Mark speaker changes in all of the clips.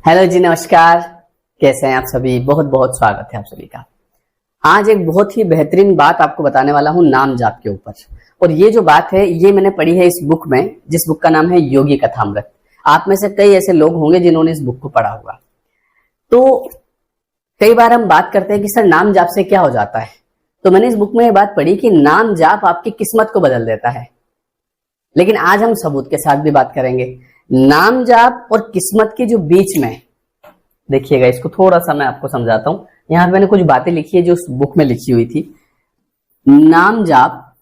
Speaker 1: Hello जी, नमस्कार। कैसे हैं आप सभी? बहुत बहुत स्वागत है आप सभी का। आज एक बहुत ही बेहतरीन बात आपको बताने वाला हूं नाम जाप के ऊपर। और ये जो बात है ये मैंने पढ़ी है इस बुक में, जिस बुक का नाम है योगी कथामृत। आप में से कई ऐसे लोग होंगे जिन्होंने इस बुक को पढ़ा होगा। तो कई बार हम बात करते हैं कि सर नाम जाप से क्या हो जाता है। तो मैंने इस बुक में ये बात पढ़ी कि नाम जाप आपकी किस्मत को बदल देता है। लेकिन आज हम सबूत के साथ भी बात करेंगे। नाम जाप और किस्मत के जो बीच में, देखिएगा इसको थोड़ा सा मैं आपको समझाता हूं। यहां पे मैंने कुछ बातें लिखी है जो उस बुक में लिखी हुई थी। नाम जाप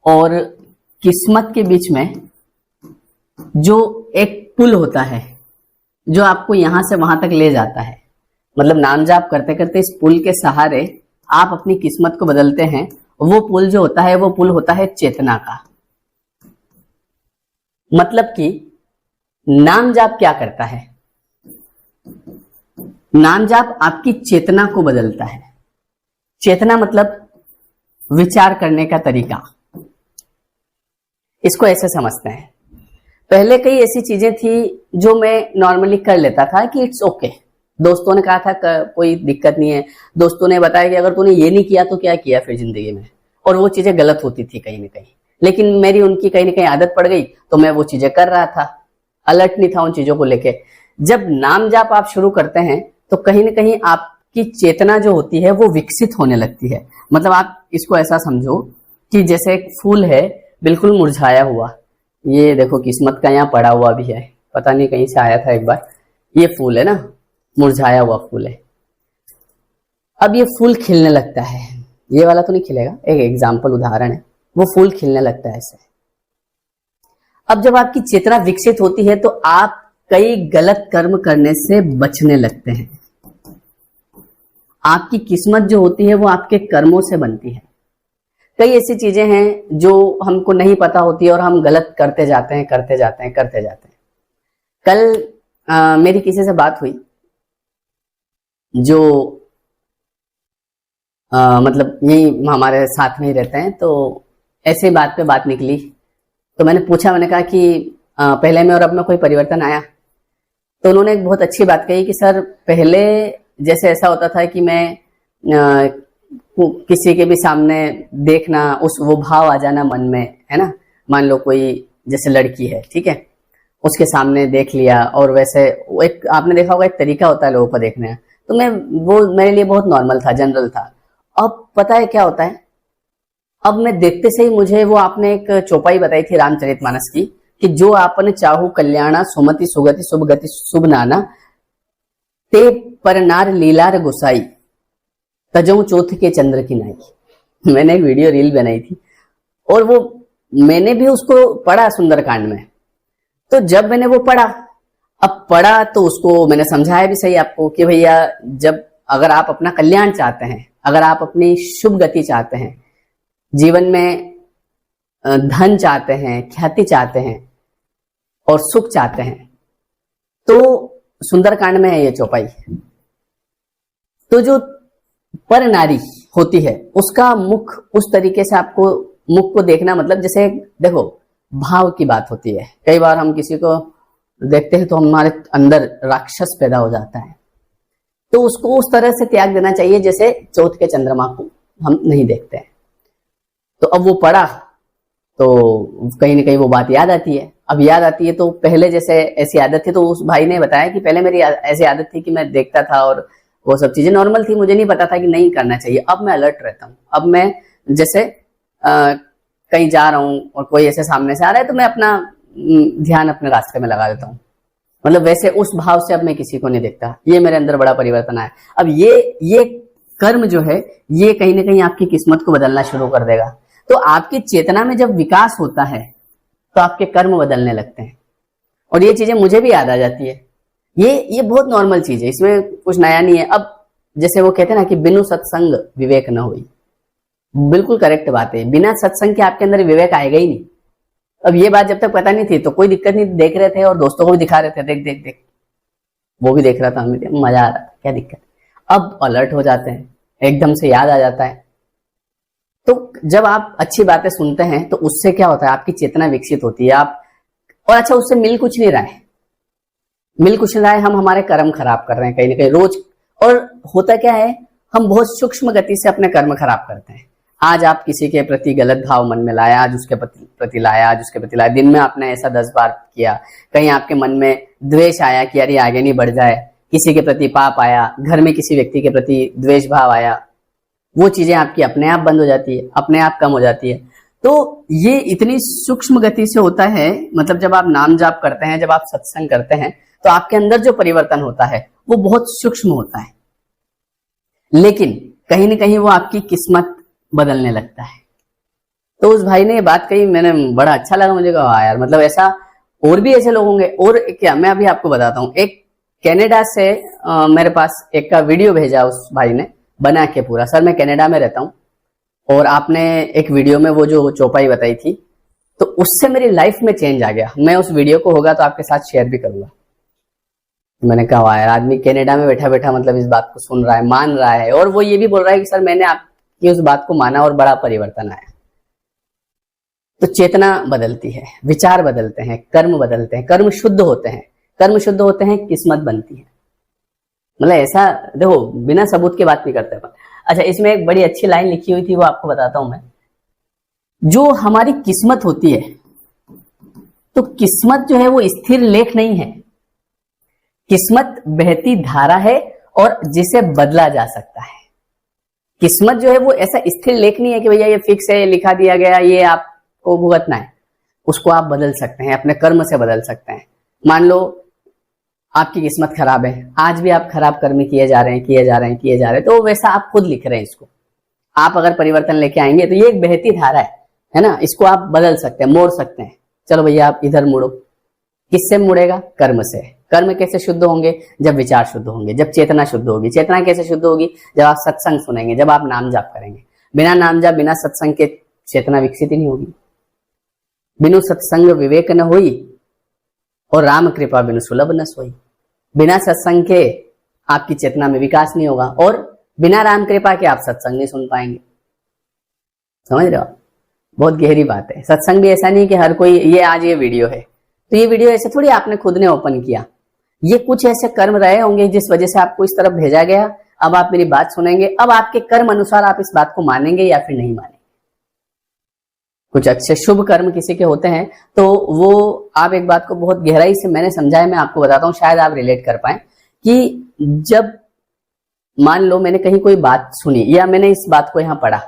Speaker 1: और किस्मत के बीच में जो एक पुल होता है जो आपको यहां से वहां तक ले जाता है, मतलब नाम जाप करते करते इस पुल के सहारे आप अपनी किस्मत को बदलते हैं। वो पुल जो होता है वो पुल होता है चेतना का। मतलब कि नाम जाप क्या करता है? नाम जाप आपकी चेतना को बदलता है। चेतना मतलब विचार करने का तरीका। इसको ऐसे समझते हैं, पहले कई ऐसी चीजें थी जो मैं नॉर्मली कर लेता था कि इट्स ओके। दोस्तों ने कहा था कोई दिक्कत नहीं है। दोस्तों ने बताया कि अगर तूने ये नहीं किया तो क्या किया फिर जिंदगी में। और वो चीजें गलत होती थी कहीं ना कहीं, लेकिन मेरी उनकी कहीं ना कहीं आदत पड़ गई तो मैं वो चीजें कर रहा था, अलर्ट नहीं था उन चीजों को लेके। जब नाम जाप आप शुरू करते हैं तो कहीं ना कहीं आपकी चेतना जो होती है वो विकसित होने लगती है। मतलब आप इसको ऐसा समझो कि जैसे एक फूल है बिल्कुल मुरझाया हुआ। ये देखो किस्मत का यहाँ पड़ा हुआ भी है, पता नहीं कहीं से आया था एक बार। ये फूल है ना, मुरझाया हुआ फूल है। अब ये फूल खिलने लगता है। ये वाला तो नहीं खिलेगा, एक एग्जाम्पल उदाहरण है। वो फूल खिलने लगता है ऐसे। अब जब आपकी चेतना विकसित होती है तो आप कई गलत कर्म करने से बचने लगते हैं। आपकी किस्मत जो होती है वो आपके कर्मों से बनती है। कई ऐसी चीजें हैं जो हमको नहीं पता होती और हम गलत करते जाते हैं करते जाते हैं करते जाते हैं। कल मेरी किसी से बात हुई जो मतलब यही हमारे साथ में ही रहते हैं। तो ऐसे बात पे बात निकली तो मैंने पूछा, मैंने कहा कि पहले में और अब में कोई परिवर्तन आया? तो उन्होंने एक बहुत अच्छी बात कही कि सर पहले जैसे ऐसा होता था कि मैं किसी के भी सामने देखना, उस वो भाव आ जाना मन में, है ना। मान लो कोई जैसे लड़की है, ठीक है, उसके सामने देख लिया और वैसे एक आपने देखा होगा एक तरीका होता है लोगों को देखने का। तो मैं वो मेरे लिए बहुत नॉर्मल था, जनरल था। अब पता है क्या होता है, अब मैं देखते से ही मुझे वो आपने एक चौपाई बताई थी रामचरितमानस की कि जो आपने चाहू कल्याणा सुमति सुगति शुभ गति शुभ नाना ते पर नार लीलार गुसाई तजऊ चौथ के चंद्र की नाई। मैंने एक वीडियो रील बनाई थी और वो मैंने भी उसको पढ़ा सुंदरकांड में। तो जब मैंने वो पढ़ा, अब पढ़ा तो उसको मैंने समझाया भी सही आपको कि भैया जब अगर आप अपना कल्याण चाहते हैं, अगर आप अपनी शुभ गति चाहते हैं, जीवन में धन चाहते हैं, ख्याति चाहते हैं और सुख चाहते हैं, तो सुंदरकांड में है ये चौपाई। तो जो पर नारी होती है उसका मुख उस तरीके से आपको मुख को देखना, मतलब जैसे देखो भाव की बात होती है। कई बार हम किसी को देखते हैं तो हमारे अंदर राक्षस पैदा हो जाता है, तो उसको उस तरह से त्याग देना चाहिए जैसे चौथ के चंद्रमा को हम नहीं देखते हैं। तो अब वो पढ़ा तो कहीं ना कहीं वो बात याद आती है। अब याद आती है तो पहले जैसे ऐसी आदत थी, तो उस भाई ने बताया कि पहले मेरी ऐसी आदत थी कि मैं देखता था और वो सब चीजें नॉर्मल थी, मुझे नहीं पता था कि नहीं करना चाहिए। अब मैं अलर्ट रहता हूँ। अब मैं जैसे कहीं जा रहा हूँ और कोई ऐसे सामने से आ रहा है तो मैं अपना ध्यान अपने रास्ते में लगा देता हूँ। मतलब वैसे उस भाव से अब मैं किसी को नहीं देखता। ये मेरे अंदर बड़ा परिवर्तन आया। अब ये कर्म जो है ये कहीं ना कहीं आपकी किस्मत को बदलना शुरू कर देगा। तो आपकी चेतना में जब विकास होता है तो आपके कर्म बदलने लगते हैं। और ये चीजें मुझे भी याद आ जाती है। ये बहुत नॉर्मल चीज है, इसमें कुछ नया नहीं है। अब जैसे वो कहते हैं ना कि बिनु सत्संग विवेक न हुई, बिल्कुल करेक्ट बात है। बिना सत्संग के आपके अंदर विवेक आएगा ही नहीं। अब ये बात जब तक पता नहीं थी तो कोई दिक्कत नहीं, देख रहे थे और दोस्तों को भी दिखा रहे थे, देख देख देख, वो भी देख रहा था, हमें मजा आ रहा था, क्या दिक्कत। अब अलर्ट हो जाते हैं, एकदम से याद आ जाता है। तो जब आप अच्छी बातें सुनते हैं तो उससे क्या होता है, आपकी चेतना विकसित होती है। आप और अच्छा उससे मिल कुछ नहीं रहा है, मिल कुछ नहीं रहा है, हम हमारे कर्म खराब कर रहे हैं कहीं ना कहीं रोज। और होता क्या है, हम बहुत सूक्ष्म गति से अपने कर्म खराब करते हैं। आज आप किसी के प्रति गलत भाव मन में लाया, आज उसके प्रति लाया, आज उसके प्रति लाया, दिन में आपने ऐसा 10 बार किया। कहीं आपके मन में द्वेष आया कि अरे आगे नहीं बढ़ जाए, किसी के प्रति पाप आया, घर में किसी व्यक्ति के प्रति द्वेष भाव आया, वो चीजें आपकी अपने आप बंद हो जाती है, अपने आप कम हो जाती है। तो ये इतनी सूक्ष्म गति से होता है, मतलब जब आप नाम जाप करते हैं, जब आप सत्संग करते हैं, तो आपके अंदर जो परिवर्तन होता है वो बहुत सूक्ष्म होता है, लेकिन कहीं ना कहीं वो आपकी किस्मत बदलने लगता है। तो उस भाई ने ये बात कही, मैंने बड़ा अच्छा लगा, मुझे कहा यार, मतलब ऐसा और भी ऐसे लोग होंगे। और क्या, मैं अभी आपको बताता हूँ, एक कनाडा से मेरे पास एक का वीडियो भेजा उस भाई ने बना के पूरा। सर मैं कनाडा में रहता हूँ और आपने एक वीडियो में वो जो चौपाई बताई थी, तो उससे मेरी लाइफ में चेंज आ गया। मैं उस वीडियो को होगा तो आपके साथ शेयर भी करूंगा। मैंने कहा यार, आदमी कनाडा में बैठा बैठा मतलब इस बात को सुन रहा है, मान रहा है, और वो ये भी बोल रहा है कि सर मैंने आपकी उस बात को माना और बड़ा परिवर्तन आया। तो चेतना बदलती है, विचार बदलते हैं, कर्म बदलते हैं, कर्म शुद्ध होते हैं, कर्म शुद्ध होते हैं, किस्मत बनती है। मतलब ऐसा देखो, बिना सबूत के बात नहीं करते अपन। अच्छा, इसमें एक बड़ी अच्छी लाइन लिखी हुई थी, वो आपको बताता हूं मैं। जो हमारी किस्मत होती है, तो किस्मत जो है वो स्थिर लेख नहीं है। किस्मत बहती धारा है और जिसे बदला जा सकता है। किस्मत जो है वो ऐसा स्थिर लेख नहीं है कि भैया ये फिक्स है, लिखा दिया गया, ये आपको भुगतना है। उसको आप बदल सकते हैं, अपने कर्म से बदल सकते हैं। मान लो आपकी किस्मत खराब है, आज भी आप खराब कर्म किए जा रहे हैं, किए जा रहे हैं, किए जा रहे हैं, तो वैसा आप खुद लिख रहे हैं इसको। आप अगर परिवर्तन लेके आएंगे तो ये एक बहती धारा है ना, इसको आप बदल सकते हैं, मोड़ सकते हैं। चलो भैया आप इधर मुड़ो। किससे मुड़ेगा? कर्म से। कर्म कैसे शुद्ध होंगे? जब विचार शुद्ध होंगे, जब चेतना शुद्ध होगी। चेतना कैसे शुद्ध होगी? जब आप सत्संग सुनेंगे, जब आप नाम जाप करेंगे। बिना नाम जाप, बिना सत्संग के चेतना विकसित ही नहीं होगी। बिनु सत्संग विवेक न होई और राम कृपा बिनु सुलभ न सोई। बिना सत्संग के आपकी चेतना में विकास नहीं होगा और बिना राम कृपा के आप सत्संग नहीं सुन पाएंगे। समझ रहे हो? बहुत गहरी बात है। सत्संग भी ऐसा नहीं कि हर कोई, ये आज ये वीडियो है तो ये वीडियो ऐसे थोड़ी आपने खुद ने ओपन किया। ये कुछ ऐसे कर्म रहे होंगे जिस वजह से आपको इस तरफ भेजा गया। अब आप मेरी बात सुनेंगे, अब आपके कर्म अनुसार आप इस बात को मानेंगे या फिर नहीं मानेंगे। कुछ अच्छे शुभ कर्म किसी के होते हैं तो वो आप एक बात को बहुत गहराई से मैंने समझा है, मैं आपको बताता हूँ, शायद आप रिलेट कर पाए। कि जब मान लो मैंने कहीं कोई बात सुनी या मैंने इस बात को यहाँ पढ़ा,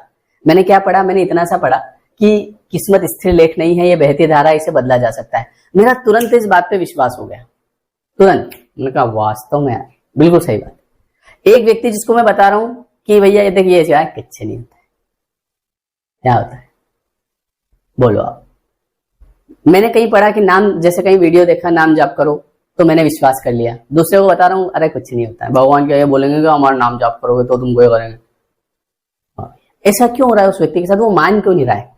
Speaker 1: मैंने क्या पढ़ा? मैंने इतना सा पढ़ा कि किस्मत स्थिर लेख नहीं है, ये बहती धारा, इसे बदला जा सकता है। मेरा तुरंत इस बात पे विश्वास हो गया, तुरंत। मैंने कहा वास्तव में यार बिल्कुल सही बात। एक व्यक्ति जिसको मैं बता रहा हूं कि भैया ये देखिए कुछ नहीं होता है, क्या होता है बोलो आप। मैंने कहीं पढ़ा कि नाम, जैसे कहीं वीडियो देखा नाम जाप करो, तो मैंने विश्वास कर लिया। दूसरे को बता रहा हूं, अरे कुछ नहीं होता है, भगवान क्या ये बोलेंगे कि हमारा नाम जाप करोगे तो तुमको ये करेंगे। ऐसा क्यों हो रहा है उस व्यक्ति के साथ? वो मान क्यों नहीं रहा है?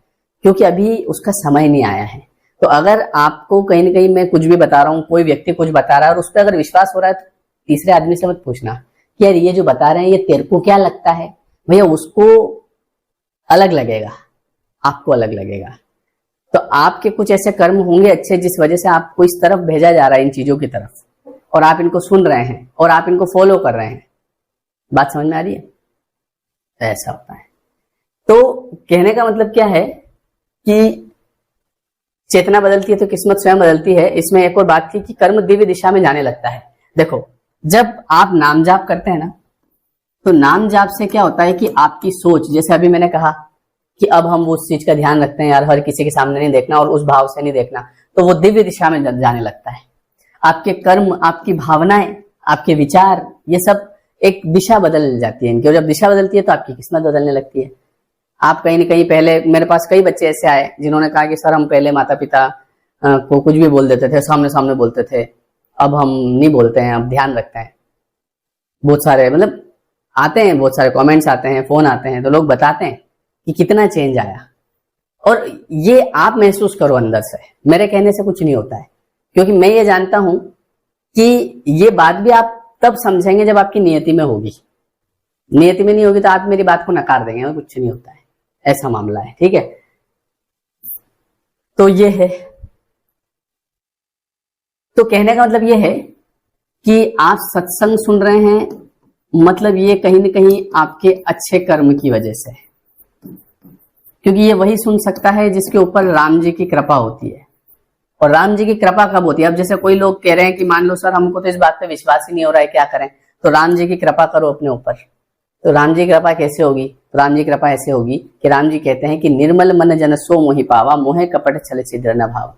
Speaker 1: क्योंकि अभी उसका समय नहीं आया है। तो अगर आपको कहीं ना कहीं मैं कुछ भी बता रहा हूँ, कोई व्यक्ति कुछ बता रहा है और उस पर अगर विश्वास हो रहा है, तो तीसरे आदमी से मत पूछना कि यार ये जो बता रहे हैं ये तेरे को क्या लगता है। भैया उसको अलग लगेगा, आपको अलग लगेगा। तो आपके कुछ ऐसे कर्म होंगे अच्छे जिस वजह से आपको इस तरफ भेजा जा रहा है, इन चीजों की तरफ, और आप इनको सुन रहे हैं और आप इनको फॉलो कर रहे हैं। बात समझ में आ रही है? ऐसा होता है। तो कहने का मतलब क्या है कि चेतना बदलती है तो किस्मत स्वयं बदलती है। इसमें एक और बात थी कि कर्म दिव्य दिशा में जाने लगता है। देखो, जब आप नाम जाप करते हैं ना, तो नाम जाप से क्या होता है कि आपकी सोच, जैसे अभी मैंने कहा कि अब हम उस चीज का ध्यान रखते हैं, यार हर किसी के सामने नहीं देखना और उस भाव से नहीं देखना, तो वो दिव्य दिशा में जाने लगता है। आपके कर्म, आपकी भावनाएं, आपके विचार, ये सब एक दिशा बदल जाती है इनकी, और जब दिशा बदलती है तो आपकी किस्मत बदलने लगती है। आप कहीं न कहीं, पहले मेरे पास कई बच्चे ऐसे आए जिन्होंने कहा कि सर हम पहले माता पिता को कुछ भी बोल देते थे, सामने सामने बोलते थे, अब हम नहीं बोलते हैं, अब ध्यान रखते हैं। बहुत सारे मतलब आते हैं, बहुत सारे कमेंट्स आते हैं, फोन आते हैं, तो लोग बताते हैं कि कितना चेंज आया। और ये आप महसूस करो अंदर से, मेरे कहने से कुछ नहीं होता है, क्योंकि मैं ये जानता हूं कि ये बात भी आप तब समझेंगे जब आपकी नियति में होगी। नियति में नहीं होगी तो आप मेरी बात को नकार देंगे, कुछ नहीं होता है, ऐसा मामला है। ठीक है, तो ये है। तो कहने का मतलब ये है कि आप सत्संग सुन रहे हैं, मतलब ये कहीं ना कहीं आपके अच्छे कर्म की वजह से है, क्योंकि ये वही सुन सकता है जिसके ऊपर राम जी की कृपा होती है। और राम जी की कृपा कब होती है? अब जैसे कोई लोग कह रहे हैं कि मान लो सर हमको तो इस बात पे विश्वास ही नहीं हो रहा है, क्या करें? तो राम जी की कृपा करो अपने ऊपर। तो राम जी की कृपा कैसे होगी? तो राम जी की कृपा ऐसे होगी कि राम जी कहते हैं कि निर्मल मन जन सो मोहि पावा, मोहे कपट छल छिद्र न भाव।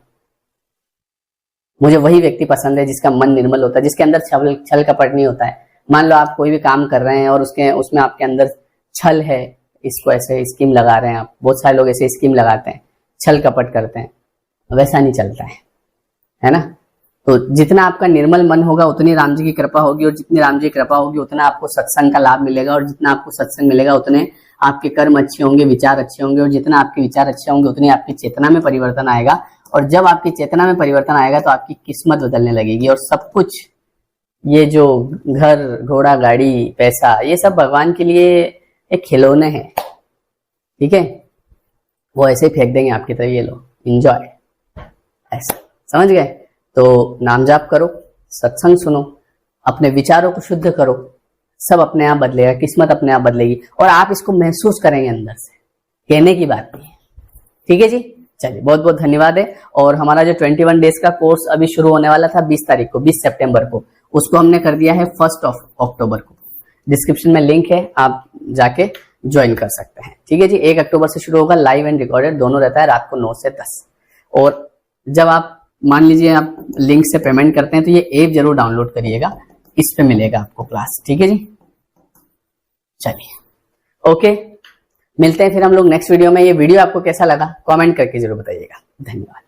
Speaker 1: मुझे वही व्यक्ति पसंद है जिसका मन निर्मल होता है, जिसके अंदर छल कपट नहीं होता है। मान लो आप कोई भी काम कर रहे हैं और उसमें आपके अंदर छल है, इसको ऐसे स्कीम लगा रहे हैं आप, बहुत सारे लोग ऐसे स्कीम लगाते हैं, छल कपट करते हैं, वैसा नहीं चलता है ना। तो जितना आपका निर्मल मन होगा उतनी राम जी की कृपा होगी, और जितनी राम जी की कृपा होगी उतना आपको सत्संग का लाभ मिलेगा, और जितना आपको सत्संग मिलेगा उतने आपके कर्म अच्छे होंगे, विचार अच्छे होंगे, और जितना आपके विचार अच्छे होंगे उतनी आपकी चेतना में परिवर्तन आएगा। और जब आपकी चेतना में परिवर्तन आएगा तो आपकी किस्मत बदलने लगेगी, और सब कुछ, ये जो घर घोड़ा गाड़ी पैसा, ये सब भगवान के लिए एक खिलौने हैं, ठीक है? वो ऐसे ही फेंक देंगे आपकी तरफ, ये लो एंजॉय, ऐसा, समझ गए? तो नाम जाप करो, सत्संग सुनो, अपने विचारों को शुद्ध करो, सब अपने आप बदलेगा, किस्मत अपने आप बदलेगी, और आप इसको महसूस करेंगे अंदर से, कहने की बात नहीं है। ठीक है जी, चलिए बहुत बहुत धन्यवाद है। और हमारा जो 21 डेज का कोर्स अभी शुरू होने वाला था 20 तारीख को, 20 सितंबर को, उसको हमने कर दिया है 1 अक्टूबर को। डिस्क्रिप्शन में लिंक है, आप जाके ज्वाइन कर सकते हैं। ठीक है जी, 1 अक्टूबर से शुरू होगा, लाइव एंड रिकॉर्डेड दोनों रहता है, रात को 9 से 10। और जब आप मान लीजिए आप लिंक से पेमेंट करते हैं तो ये ऐप जरूर डाउनलोड करिएगा, इस पे मिलेगा आपको क्लास। ठीक है जी, चलिए ओके, मिलते हैं फिर हम लोग नेक्स्ट वीडियो में। ये वीडियो आपको कैसा लगा कमेंट करके जरूर बताइएगा। धन्यवाद।